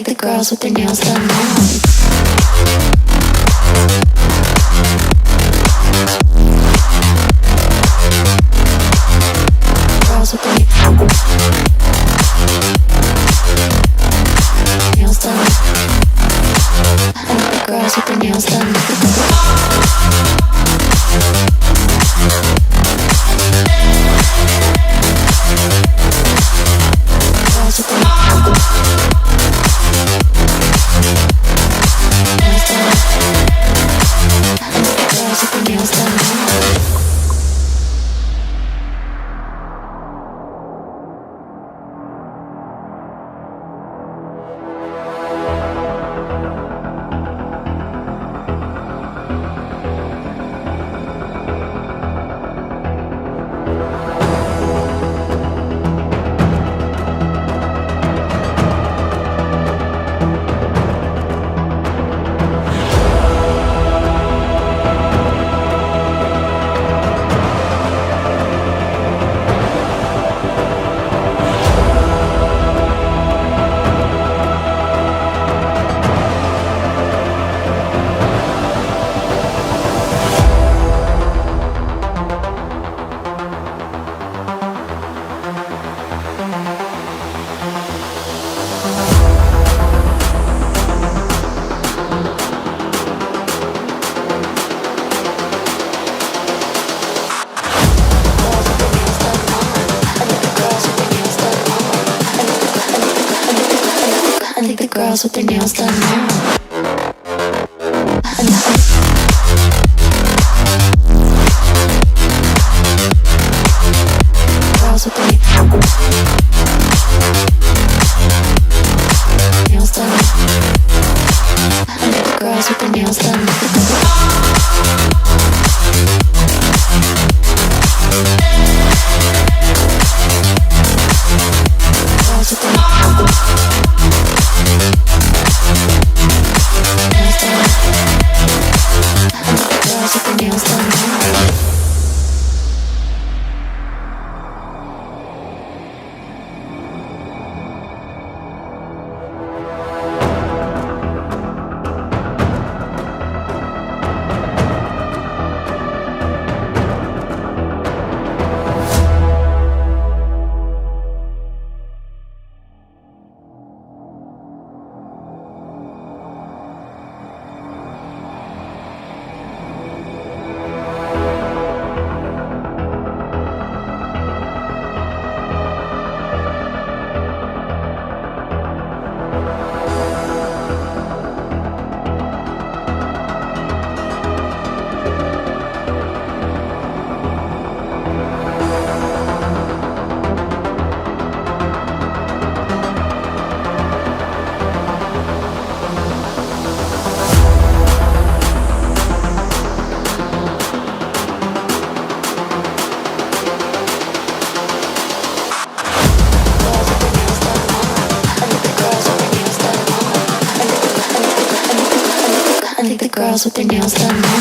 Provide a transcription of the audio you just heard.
the girls with their nails done now. Girls with their nails done. I like the girls with their nails done. Girls with their nails done. I think the girls with their nails done now. Girls with their nails done. I think the girls with their nails done. Girls with their nails done now. I think the girls with their nails done now.